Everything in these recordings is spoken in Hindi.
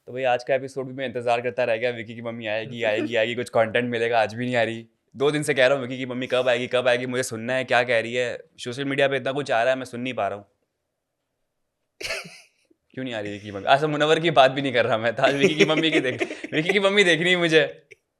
तो भाई आज का एपिसोड भी मैं इंतजार करता रह गया, विकी की मम्मी आएगी आएगी आएगी, कुछ कंटेंट मिलेगा, आज भी नहीं आ रही। 2 दिन से कह रहा हूँ विकी की मम्मी कब आएगी, मुझे सुनना है क्या कह रही है। सोशल मीडिया पे इतना कुछ आ रहा है, मैं सुन नहीं पा रहा हूँ। क्यों नहीं आ रही विकी की मम्मी? आज तो मुनव्वर की बात भी नहीं कर रहा मैं, तो आज विकी की मम्मी की देख, विकी की मम्मी देखनी है मुझे,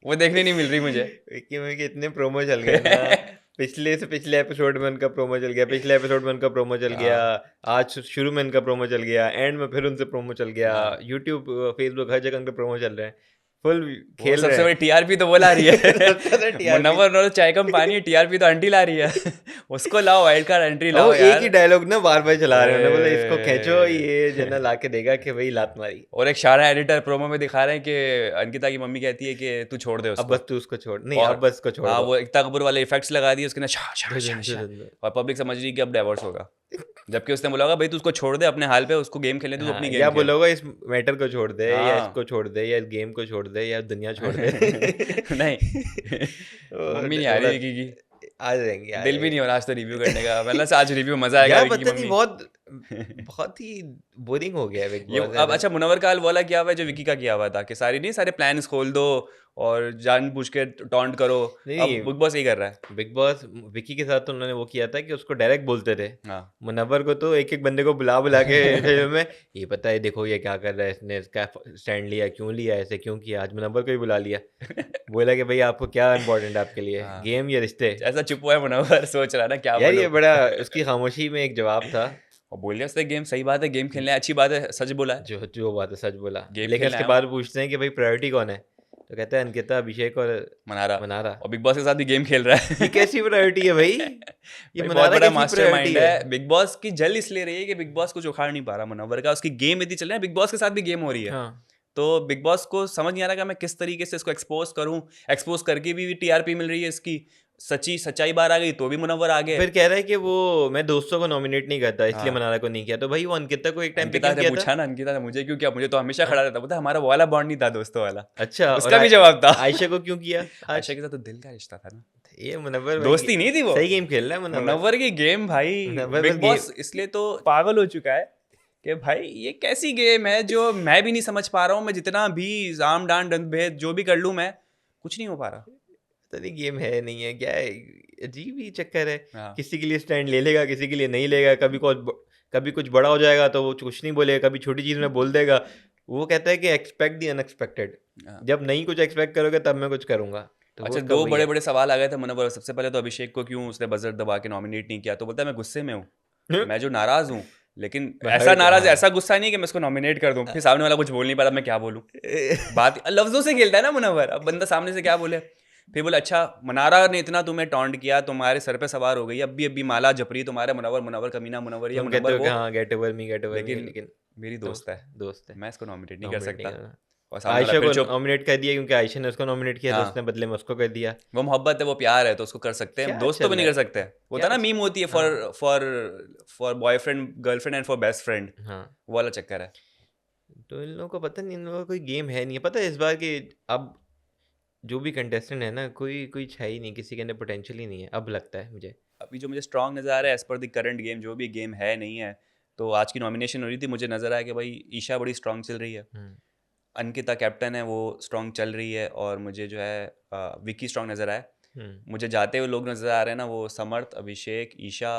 वो देखने नहीं मिल रही मुझे। विक्की में के इतने प्रोमो चल गए ना, पिछले से पिछले एपिसोड में उनका प्रोमो चल गया, पिछले एपिसोड में उनका प्रोमो चल गया, हाँ आज शुरू में उनका प्रोमो चल गया, एंड में फिर उनसे प्रोमो चल गया, हाँ, यूट्यूब फेसबुक हर जगह उनके प्रोमो चल रहे हैं, फुल वो खेल रहे सबसे बड़ी हैं। टीआरपी तो वो ला रही है। सबसे ज्यादा टीआरपी। मुनव्वर नो चाय कम पानी, टीआरपी तो आंटी ला रही है। उसको लाओ, वाइल्ड कार्ड एंट्री वो लाओ एक ही यार। डायलॉग ना बार बार चला रहे हैं, उन्होंने बोला इसको खींचो, ये जो है ना ए, लाके देगा कि वही लात मारी। और एक शारा एडिटर प्रोमो में दिखा रहे हैं कि अंकिता की मम्मी कहती है कि तू छोड़ दे अब उसको। बस तू उसको छोड़, नहीं और अब बस उसको छोड़ हाँ, दो। वो एकता कपूर वाले इफेक्ट्स लगा दिए उसके ना, शा शा शा धुन शा, धुन धुन। और पब्लिक समझ रही कि अब डाइवोर्स होगा। जबकि उसने बोला होगा भाई तू उसको छोड़ दे अपने हाल पे, उसको गेम खेलने दे, तू अपनी हाँ, गेम या खेल। बोला होगा इस मैटर को छोड़ दे, या हाँ। इसको छोड़ दे, या इस गेम को छोड़ दे, या दुनिया छोड़ दे। नहीं, और मम्मी नहीं आ रही बड़ा विकी की। आ जाएंगे आ दिल भी नहीं जाएंगे। हो रहा आज तो रिव्यू करने का, मतलब से आज रिव्यू मजा आएगा यार विकी की पता नहीं, मम्मी। बहुत बहुत ही बोरिंग हो गया है बिग ये बॉस अब ऐसा। अच्छा, मुनव्वर का हाल वाला किया हुआ है जो विकी का किया हुआ था कि सारे प्लान्स खोल दो और जानबूझ के टॉन्ट करो। नहीं अब बिग बॉस यही कर रहा है। बिग बॉस विकी के साथ तो उन्होंने वो किया था कि उसको डायरेक्ट बोलते थे। हाँ। मुनव्वर को तो एक एक बंदे को बुला बुला के इंटरव्यू में ये पता है, देखो ये क्या कर रहा है, इसने इसका स्टैंड लिया, क्यों लिया, ऐसे क्यों किया। आज मुनव्वर को ही बुला लिया, बोला कि भाई आपको क्या इंपॉर्टेंट है आपके लिए, हाँ, गेम या रिश्ते। ऐसा चुप हुआ है मुनव्वर, सोच रहा है ना क्या यार बोलूं। ये बड़ा उसकी खामोशी में एक जवाब था। और बोल दिया उसने, गेम सही बात है, गेम खेलना है, अच्छी बात है, सच बोला है, जो जो बात है सच बोला, गेम लेकिन खेलना उसके है बाद पूछते हैं कि भाई प्रायोरिटी कौन है, तो कहता है अंकिता, अभिषेक और मनारा। मनारा। और बिग बॉस के साथ भी गेम खेल रहा ये है। कैसी प्रायोरिटी है भाई, ये भाई बहुत मनारा बड़ा कैसी प्रायोरिटी मास्टरमाइंड है। है। बिग बॉस की जल इसलिए रही है कि बिग बॉस कुछ उखाड़ नहीं पा रहा मुनव्वर का, उसकी गेम इतनी चल रही है, बिग बॉस के साथ भी गेम हो रही है। हाँ, तो बिग बॉस को समझ नहीं आ रहा कि मैं किस तरीके से इसको एक्सपोज करूं। एक्सपोज करके भी टीआरपी मिल रही है इसकी, सच्चाई बाहर आ गई तो भी मुनव्वर आ गए। फिर कह रहा है कि वो मैं दोस्तों को नॉमिनेट नहीं करता इसलिए हाँ, मनारा को नहीं किया। तो भाई वो अंकिता को एक टाइम पे अंकिता क्यों ने किया था? पूछा ना, अंकिता ने मुझे क्यों किया, मुझे तो हमेशा हाँ? खड़ा रहता, पता है, हमारा वो वाला बॉन्ड नहीं था दोस्तों वाला। अच्छा, और उसका भी जवाब था। आयशा को क्यों किया आयशा आज? के साथ तो दिल का रिश्ता था ना, ये मुनव्वर भाई दोस्ती नहीं थी वो। सही गेम खेल रहा है मुनव्वर। मुनव्वर की गेम भाई, मुनव्वर बस बिग बॉस इसलिए तो पागल हो चुका है कि भाई ये कैसी गेम है जो मैं भी नहीं समझ पा रहा हूँ। मैं जितना भी जाम डांड दंड भेद जो भी कर लूँ, मैं कुछ नहीं हो पा रहा। पता नहीं गेम है नहीं है क्या है, अजीब ही चक्कर है। हाँ, किसी के लिए स्टैंड ले लेगा, किसी के लिए नहीं लेगा, कभी कुछ बड़ा हो जाएगा तो वो कुछ नहीं बोलेगा, कभी छोटी चीज़ में बोल देगा। वो कहता है कि एक्सपेक्ट दी अनएक्सपेक्टेड, हाँ। जब नहीं कुछ एक्सपेक्ट करोगे तब मैं कुछ करूंगा। तो वो अच्छा, उसका 2 वही बड़े है। बड़े सवाल आ गए थे मुनव्वर। सबसे पहले तो अभिषेक को क्यों उसने बजर दबा के नॉमिनेट नहीं किया, तो बोलता है मैं गुस्से में हूँ, मैं जो नाराज हूँ। लेकिन मैं ऐसा हर्ट, नाराज, हाँ। ऐसा गुस्सा नहीं कि मैं उसको नॉमिनेट कर दूं, फिर सामने वाला कुछ बोल नहीं पा रहा, मैं क्या बोलूं। बात लफ्जों से खेलता है ना मुनव्वर, अब बंदा सामने से क्या बोले। फिर बोले अच्छा, मनारा ने इतना तुम्हें टॉन्ट किया, तुम्हारे सर पे सवार हो गई, अभी माला जप रही तुम्हारे, मुनव्वर मुनव्वर कमीना, मुनव्वर या तुम कहते मुनव्वर हो कि वो। हाँ get over me, get over me, लेकिन लेकिन मेरी दोस्त है, दोस्त है, मैं इसको नॉमिनेट नहीं कर नॉमिनेट नहीं सकता। करना। और सामने वाला आयशा फिर को चुप। नॉमिनेट कर दिया क्योंकि आयशा ने उसको नॉमिनेट किया, तो हाँ, उसने बदले में उसको कर दिया। वो मोहब्बत है, वो प्यार है, तो उसको कर सकते हैं, क्या दोस्त तो भी चल नहीं रहा कर है, सकते। वो था क्या ना मीम होती है, हाँ for boyfriend girlfriend and for best friend, हाँ। वो वाला चक्कर है। तो इन लोगों को पता नहीं, इन लोगों को कोई गेम है नहीं है। पता है इस बार कि अब जो भी कंटेस्टेंट है ना, कोई कोई है ही नहीं, किसी के अंदर पोटेंशियल ही नहीं है, अब लगता है मुझे। अभी जो मुझे स्ट्रांग नज़र आ रहा है as per the current game, जो भी गेम है नहीं है, तो आज की नॉमिनेशन हो रही थी, मुझे नज़र आया कि भाई ईशा बड़ी स्ट्रांग चल रही है, हम्म। अंकिता कैप्टन है वो स्ट्रांग चल रही है, और मुझे जो है विकी स्ट्रांग नज़र आया। हम्म। मुझे जाते हुए लोग नज़र आ रहे हैं ना, वो समर्थ, अभिषेक, ईशा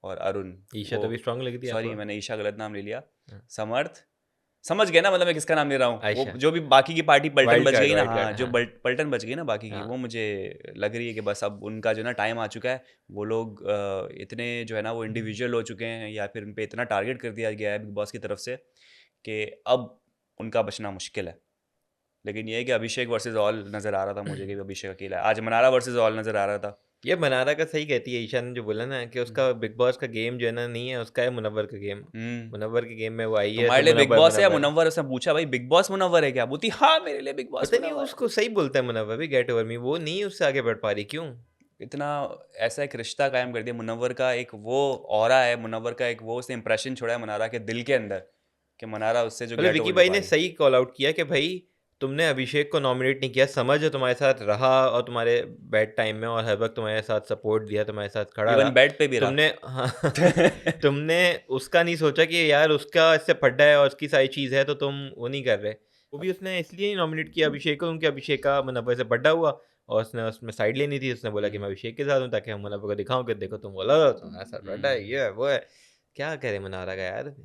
और अरुण। ईशा वो तो भी स्ट्रांग लग थी सॉरी, आपको? मैंने ईशा गलत नाम ले लिया। हाँ, समर्थ, समझ गए ना, मतलब मैं किसका नाम ले रहा हूँ, वो आयशा। जो भी बाकी की पार्टी पलटन वाइल्ड बच कार्ड, गई ना, वाइल्ड हाँ कार्ड, जो हाँ पलटन बच गई ना बाकी की, हाँ। वो मुझे लग रही है कि बस अब उनका जो ना टाइम आ चुका है। वो लोग इतने जो है ना वो इंडिविजुअल हो चुके हैं, या फिर उन पे इतना टारगेट कर दिया गया है बिग बॉस की तरफ से कि अब उनका बचना मुश्किल है। लेकिन ये है कि अभिषेक वर्सेस ऑल नज़र आ रहा था मुझे कि अभिषेक अकेला है। आज मनारा वर्सेस ऑल नज़र आ रहा था। ये मनारा का सही कहती है ईशा ने, जो बोला ना कि उसका बिग बॉस का गेम जो है ना नहीं है, उसका है मुनव्वर का गेम। हम्म, मुनव्वर के गेम में वो आई है तुम्हारे तो लिए बिग मुनव्वर बॉस है या मुनव्वर। मुनव्वर? उसने पूछा भाई बिग बॉस मुनव्वर है क्या, बोलती हाँ मेरे लिए बिग बॉस पता नहीं मुनव्वर। उसको सही बोलता है मुनव्वर भी, गेट ओवर मी, वो नहीं उससे आगे बढ़ पा रही, क्यों? इतना ऐसा एक रिश्ता कायम कर दिया मुनव्वर का, एक वो ऑरा है मुनव्वर का, एक वो उसने इंप्रेशन छोड़ा है मनारा के दिल के अंदर कि मनारा उससे जो मतलब गेट विकी ओवर नहीं भाई पा ने रही। सही कॉल आउट किया कि भाई तुमने अभिषेक को नॉमिनेट नहीं किया, समझ जो तुम्हारे साथ रहा और तुम्हारे बैड टाइम में और हर वक्त तुम्हारे साथ सपोर्ट दिया, तुम्हारे साथ खड़ा रहा, इवन बेड पे भी तुमने रहा। तुमने उसका नहीं सोचा कि यार उसका इससे फड्डा है और उसकी सारी चीज़ है तो तुम वो नहीं कर रहे। वो भी उसने इसलिए ही नॉमिनेट किया अभिषेक को क्योंकि अभिषेक का मुनव्वर से फड्डा हुआ और उसने उसमें साइड लेनी थी। उसने बोला कि मैं अभिषेक के साथ हूँ ताकि हम मुनव्वर को दिखाऊं कि देखो तुम बोला था तुम्हारे साथ फड्डा है, ये है वो है। क्या करे मनारा का यार,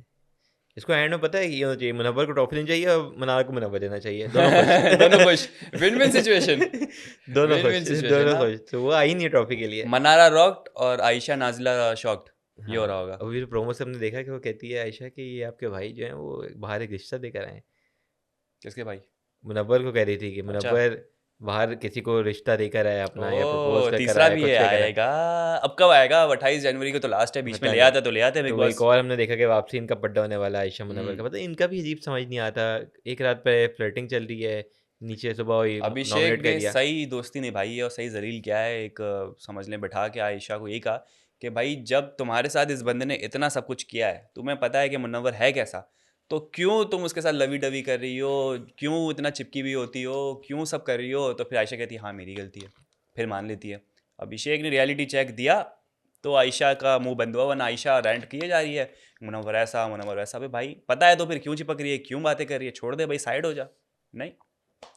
इसको एंड में पता है कि ये होना चाहिए, मुनव्वर को ट्रॉफी देनी चाहिए और मनारा को मुनव्वर देना चाहिए, दोनों खुश। दोनों खुश, विन विन सिचुएशन, दोनों विन खुश, विन सिचुएशन दोनों ना। खुश, तो वो आई नहीं ट्रॉफी के लिए। मनारा रॉक्ड और आयशा नाज़िला शॉक्ड, ये हो हाँ, रहा होगा। अभी प्रोमो से हमने देखा कि वो कहती है आयशा कि ये आपके भाई जो हैं वो बाहर एक रिश्ता देकर आए हैं। किसके भाई? मुनव्वर को कह रही थी कि अच्छा। मुनव्वर बाहर किसी को रिश्ता देकर आया अपना या प्रपोज ओह, कर तीसरा आया, भी कुछ है कर आया। आएगा। अब कब आएगा? अब 28 जनवरी को तो लास्ट है, बीच में पता ले नहीं। आते तो ले आते बिग तो वो एक बॉस। और हमने देखा कि वापसी इनका पड्डा होने वाला है आयशा मुनव्वर का। पता है इनका भी अजीब समझ नहीं आता, एक रात पे फ्लर्टिंग चल रही है, नीचे सुबह वही अभिषेक नॉमिनेट कर ने दिया। सही दोस्ती निभाई है और सही जलील किया है। एक समझ लें बैठा के आयशा को यही कहा कि भाई जब तुम्हारे साथ इस बंदे ने इतना सब कुछ किया है, तुम्हें पता है कि मुनव्वर है कैसा, तो क्यों तुम उसके साथ लवी डवी कर रही हो, क्यों इतना चिपकी हुई होती हो, क्यों सब कर रही हो? तो फिर आयशा कहती है हाँ मेरी गलती है, फिर मान लेती है। अभिषेक ने रियलिटी चेक दिया तो आयशा का मुंह बंद हुआ, वरना आयशा रेंट किए जा रही है मुनव्वर ऐसा मुनव्वर वैसा। भाई भाई पता है तो फिर क्यों चिपक रही है, क्यों बातें कर रही है? छोड़ दे भाई, साइड हो जा। नहीं,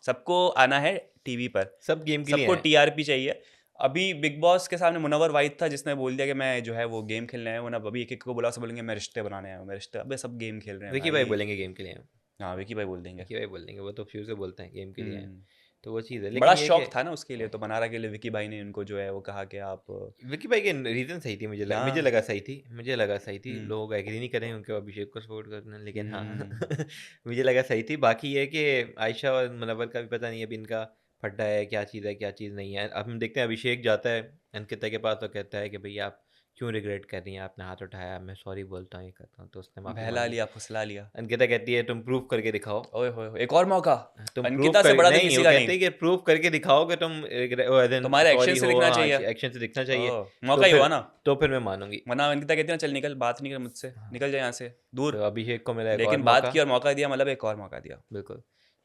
सबको आना है टीवी पर, सब गेम के लिए सबको हैं। टीआरपी चाहिए। अभी बिग बॉस के सामने मुनव्वर वाहिद था जिसने बोल दिया कि मैं जो है वो गेम खेलने आया हूँ ना। अभी एक एक को बुला से बोलेंगे मैं रिश्ते बनाने आया हूँ, मैं रिश्ते। अबे सब गेम खेल रहे हैं विकी भाई भाई। बोलेंगे गेम के लिए हैं। हाँ विकी भाई बोल देंगे। विकी भाई बोल देंगे, वो तो शुरू से बोलते हैं गेम के लिए हैं। हम्म, तो वो चीज़ है, बड़ा लेकिन ये शौक कि था ना उसके लिए, तो मनारा के लिए विकी भाई ने उनको जो है वो कहा कि आप विकी भाई के रीज़न सही थी, मुझे हाँ। लगा सही थी, मुझे लगा सही थी। हम्म, लोग एग्री नहीं करें उनके अभिषेक को सपोर्ट करना, लेकिन हाँ हम्म, मुझे लगा सही थी। बाकी ये कि आयशा और मुनव्वर का भी पता नहीं अभी इनका फड्डा है, क्या चीज़ है क्या चीज़ नहीं है। अब हम देखते हैं अभिषेक जाता है अंकिता के पास तो कहता है कि भैया आप क्यों रिग्रेट कर रही हैं, आपने हाथ उठाया, मैं सॉरी बोलता हूँ, ये करता हूँ। तो उसने माफ़ी बहला मांगी। लिया फुसला लिया। अंकिता कहती है तुम प्रूव करके दिखाओ। ओए होए होए, एक और मौका। तुम प्रूव अंकिता से कर बड़ा तो नहीं, किसी वो का कहते नहीं, हैं कि प्रूव करके दिखाओ कि तुम तुम्हारे एक्शन सॉरी से हो, दिखना हाँ चाहिए। एक्शन से दिखना चाहिए। मौका ही हुआ ना। तो फिर मैं मानूंगी। वरना अंकिता कहती है ना चल निकल, बात नहीं कर मुझसे, हाँ, निकल जाए यहाँ से दूर। तो अभिषेक को मिला एक और लेकिन बात मौका। की और मौका दिया, मतलब एक और मौका दिया। बिल्कुल।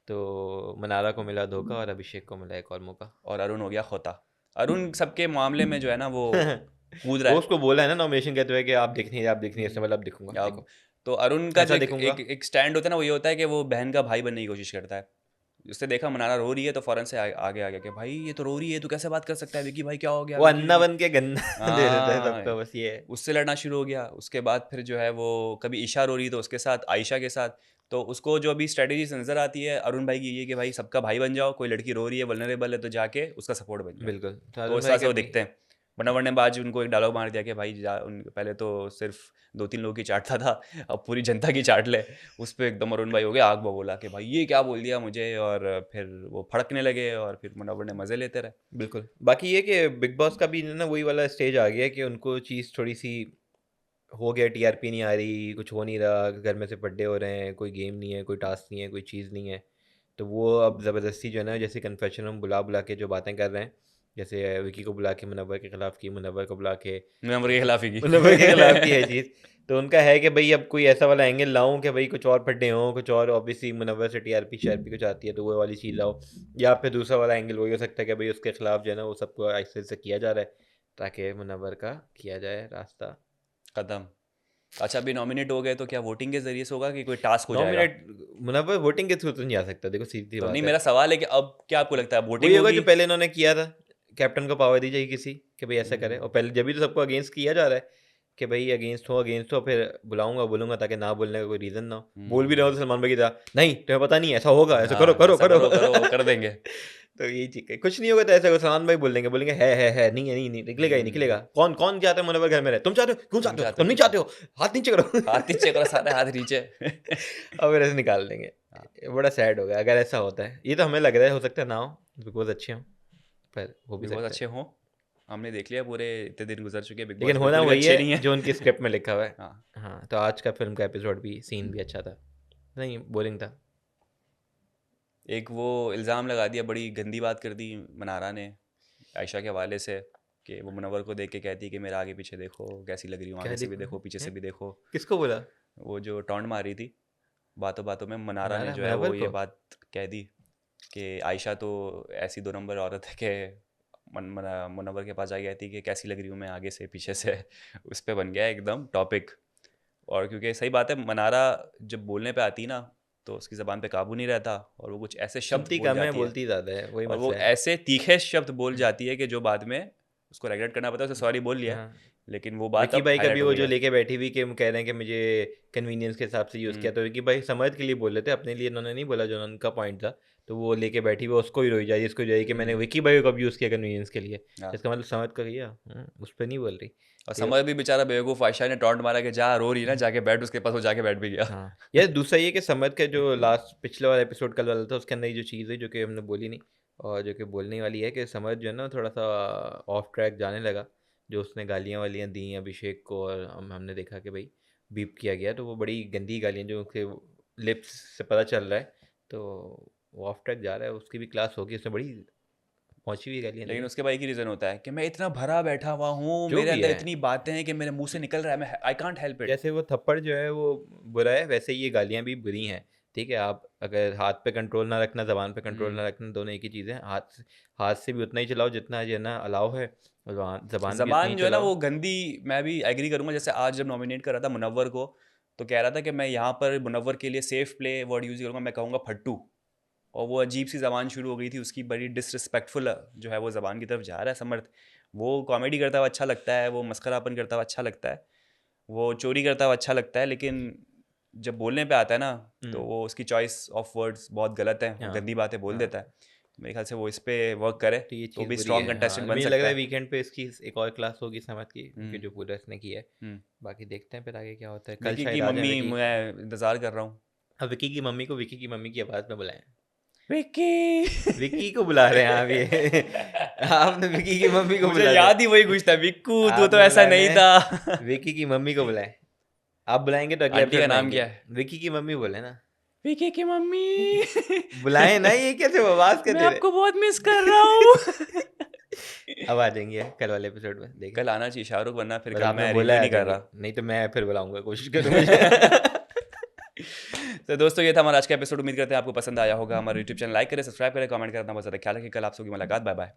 तो मनारा को मिला धोखा और अभिषेक को मिला एक और मौका। और अरुण हो गया खोता। अरुण सबके मामले में जो है ना वो कूद रहा वो है। उसको बोला है ना नॉमिनेशन कहते हुए कि आप दिख नहीं रहे, आप दिख नहीं रहे, इसने हम्म, बोला अब दिखूंगा, अब देखो तो अरुण का जो ऐसा एक दिखूंगा। एक, एक स्टैंड होता है ना, वो ये होता है कि वो बहन का भाई बनने की कोशिश करता है। उसने देखा मनारा रो रही है तो फौरन से आगे आ गया कि भाई ये तो रो रही है, तू कैसे बात कर सकता है विकी भाई, क्या हो गया वो विकी अन्ना विकी। बन के गन्ना दे देता है हाँ, सबको, बस ये है। उससे लड़ना शुरू हो गया। उसके बाद फिर जो है वो कभी ईशा रो रही है तो उसके साथ, आयशा के साथ। तो उसको जो अभी स्ट्रेटेजी नजर आती है अरुण भाई की, ये कि भाई सबका भाई बन जाओ, कोई लड़की रो रही है वल्नरेबल है तो जाके उसका सपोर्ट बन जाओ। बिल्कुल, तो तो अरुण इस भाई तरह के से वो अपनी दिखते हैं। वरना बाज उनको एक डायलॉग मार दिया कि भाई पहले तो सिर्फ 2-3 लोगों की चाटता था, अब पूरी जनता की चाट ले। उस पर एकदम अरुण भाई हो गया आग बबूला कि भाई ये क्या बोल दिया मुझे, और फिर वो फड़कने लगे और फिर मुनव्वर ने मज़े लेते रहे। बिल्कुल। बाकी ये कि बिग बॉस का भी ना वही वाला स्टेज आ गया कि उनको चीज़ थोड़ी-सी हो गया, टीआरपी नहीं आ रही, कुछ हो नहीं रहा, घर में से पड्डे हो रहे हैं, कोई गेम नहीं है, कोई टास्क नहीं है, कोई चीज़ नहीं है। तो वो अब ज़बरदस्ती जो है ना, जैसे कन्फेशन में बुला-बुला के जो बातें कर रहे हैं, जैसे विकी को बुला के मुनव्वर के खिलाफ की, मुनव्वर को बुला के मुनव्वर के खिलाफ ही की। मुनव्वर के खिलाफ की है चीज़। तो उनका है कि भई अब कोई ऐसा वाला एंगल लाऊँ कि भई कुछ और फड्डे हों, कुछ और ऑब्वियसली मुनव्वर से टीआरपी कुछ आती है तो वो वाली चीज़ लाओ। या फिर दूसरा वाला एंगल वही हो सकता है कि भई उसके खिलाफ जो है ना वो सबको आहिस्ते-आहिस्ते किया जा रहा है, ताकि मुनव्वर का किया जाए रास्ता खत्म। अच्छा अभी नॉमिनेट हो गए तो क्या वोटिंग के जरिए से होगा कि कोई टास्क हो जाएगा? नॉमिनेट। मुनव्वर वोटिंग के थ्रू तो नहीं आ सकता, देखो सीधी तो नहीं, बात है। मेरा सवाल है कि अब क्या आपको लगता है वही वोटिंग होगा होगी? जो पहले इन्होंने किया था, कैप्टन को पावर दी जाएगी किसी कि भाई ऐसा करे, और पहले जब भी तो सबको अगेंस्ट किया जा रहा है कि भाई अगेंस्ट हो, फिर बुलाऊंगा बोलूंगा ताकि ना बोलने का कोई रीज़न ना हो। बोल भी रहे हो तो सलमान भाई की तरह, नहीं तुम्हें पता नहीं ऐसा होगा, ऐसा करो हाँ, करो ऐसा करो करो करो कर देंगे। तो यही चीज़ है, कुछ नहीं होगा तो ऐसा सलमान भाई बोलेंगे है नहीं है, नहीं निकलेगा ही निकलेगा। कौन कौन चाहता है मुनव्वर घर में रहे? तुम चाहते हो? क्यों तुम चाहते हो? चाहते तुम हो नहीं क्यों? चाहते हो? हाथ नीचे करो हाथ नीचे करो, सारे हाथ नीचे। और फिर ऐसे निकाल देंगे। हाँ, बड़ा सैड हो गया अगर ऐसा होता है। ये तो हमें लग रहा है हो सकता है ना हो, बिकॉज अच्छे हों, पर हो भी बिग बॉस सकता है। अच्छे हों, हमने देख लिया, पूरे इतने दिन गुजर चुके हैं, बिग लेकिन बॉस होना बिल्कुल भी वही अच्छे है नहीं है। जो उनकी स्क्रिप्ट में लिखा हुआ है। हाँ, हाँ, तो आज का फिल्म का एपिसोड भी सीन भी अच्छा था, नहीं बोरिंग था। एक वो इल्ज़ाम लगा दिया, बड़ी गंदी बात कर दी मनारा ने आयशा के हवाले से, कि वो मुनव्वर को देख के कहती है कि मेरा आगे पीछे देखो कैसी लग रही हूँ, क्या आगे से भी देखो देखो पीछे से हैं? भी देखो। किसको बोला? वो जो टॉन्ट मार रही थी बातों बातों में, मनारा ने मनारा जो है मुनव्वर वो ये को? बात कह दी कि आयशा तो ऐसी 2 नंबर औरत है कि मुनव्वर के पास जा गई थी कि कैसी लग रही हूँ मैं आगे से पीछे से उस पे बन गया है एकदम टॉपिक। और क्योंकि सही बात है, मनारा जब बोलने पे आती ना तो उसकी ज़बान पे काबू नहीं रहता और वो कुछ ऐसे शब्द सुनती बोल कम है, जाती है बोलती ज़्यादा है, वही और वो मसला है। ऐसे तीखे शब्द बोल जाती है कि जो बाद में उसको रेगरेट करना पड़ता है। उसे सॉरी बोल लिया है, हाँ। लेकिन वो बात विकी अब भाई का भी हाईलाइट हो वो गई जो है। लेके बैठी हुई कि हम कह रहे हैं कि मुझे कन्वीनियंस के हिसाब से यूज़ किया, हम्म, तो विकी भाई समझ के लिए बोल रहे थे, अपने लिए उन्होंने नहीं बोला जो उनका पॉइंट था। तो वो लेके बैठी हुई उसको ही रोई जा रही है, इसको जा रही कि मैंने हम्म, विकी भाई को कब यूज़ किया कन्वीनियंस के लिए। हाँ। इसका मतलब समझ कर किया, उस पर नहीं बोल रही। और फिर समर भी बेचारा बेवकूफ़, आयशा ने टॉन्ट मारा कि जा रो रही है ना, जाके बैठ उसके पास, वो जाके बैठ भी गया। हाँ, यार दूसरा ये कि समझ का जो लास्ट पिछले वाला एपिसोड कल वाला था, उसके अंदर ये जो चीज़ है जो कि हमने बोली नहीं और जो कि बोलने वाली है कि समझ जो है ना थोड़ा सा ऑफ ट्रैक जाने लगा। जो उसने गालियाँ वालियाँ दी अभिषेक को और हमने देखा कि भाई बीप किया गया, तो वो बड़ी गंदी गालियाँ जो उसके लिप्स से पता चल रहा है, तो वो ऑफ ट्रैक जा रहा है। उसकी भी क्लास होगी, उसने बड़ी पहुंची हुई गालियाँ दी लेकिन हैं। उसके भाई की रीज़न होता है कि मैं इतना भरा बैठा हुआ हूँ, जो मेरे भी अंदर है, इतनी बातें हैं कि मेरे मुंह से निकल रहा है, मैं आई कांट हेल्प इट। जैसे वो थप्पड़ जो है वो बुरा है, वैसे ये गालियाँ भी बुरी हैं। ठीक है, आप अगर हाथ पे कंट्रोल ना रखना, ज़बान पे कंट्रोल हम्म, ना रखना, दोनों एक ही चीज़ है। हाथ से भी उतना ही चलाओ जितना जो है ना अलाउ है, और ज़बान भी उतनी ही ज़बान जो है ना चलाओ। वो गंदी, मैं भी एग्री करूंगा। जैसे आज जब नॉमिनेट कर रहा था मुनव्वर को, तो कह रहा था कि मैं यहाँ पर मुनव्वर के लिए सेफ प्ले वर्ड यूज़ करूंगा, मैं कहूँगा फट्टू। और वो अजीब सी ज़बान शुरू हो गई थी उसकी, बड़ी डिसरिस्पेक्टफुल जो है वो ज़बान की तरफ जा रहा है समर्थ। वो कॉमेडी करता हुआ अच्छा लगता है, वो मस्करापन करता हुआ अच्छा लगता है, वो चोरी करता हुआ अच्छा लगता है, लेकिन जब बोलने पे आता है ना तो हुँ, वो उसकी चॉइस ऑफ वर्ड्स बहुत गलत है, वो हाँ, गंदी बातें बोल हाँ, देता है। तो मेरे ख्याल से वो इस पे वर्क करे तो ये तो चीज़ भी बुरी स्ट्रॉन्ग है। हाँ, कंटेस्टेंट बन मुझे लग सकता रहा है है। वीकेंड पे इसकी एक और क्लास होगी समझ की, क्योंकि हम्म, जो पूरा इसने किया है। हम्म। बाकी देखते हैं फिर आगे क्या होता है। कल विकी की शायद आ जाए मम्मी विकी। मैं इंतज़ार कर रहा हूँ। अब विकी की मम्मी को विकी की मम्मी की आवाज़ में बुलाएँ। विकी विक्की को बुला रहे हैं आप ये। आपने विक्की की मम्मी को मुझे बुला दिया। याद ही वही कुछ था, विक्कू तू तो आपने ऐसा बुलाया नहीं है था। विक्की की मम्मी को बुलाएं। आप बुलाएंगे तो अगले आंटी एपिसोड का में नाम आएंगे। क्या है? विक्की की मम्मी बोले ना। विकी की मम्मी। बुलाएं ना, ये कैसे आवाज कर मैं दे आपको रहे। बहुत मिस कर रहा हूँ। अब आ जाएंगे कल वाले एपिसोड में, देखें। कल आना चाहिए शाहरुख, वरना फिर बस कल आपने मैं बोला रिव्यू है आ नहीं कर जाएंगे, रहा। नहीं तो मैं फिर बुलाऊंगा, कोशिश करूंगा। तो दोस्तों ये था हमारा आज का एपिसोड। उम्मीद करते हैं आपको पसंद आया होगा। हमारा यूट्यूब चैनल लाइक करें, सब्सक्राइब करें, कमेंट करें। अपना बहुत ज़्यादा ख्याल रखें। कल आप सबकी मुलाकात, बाय बाय।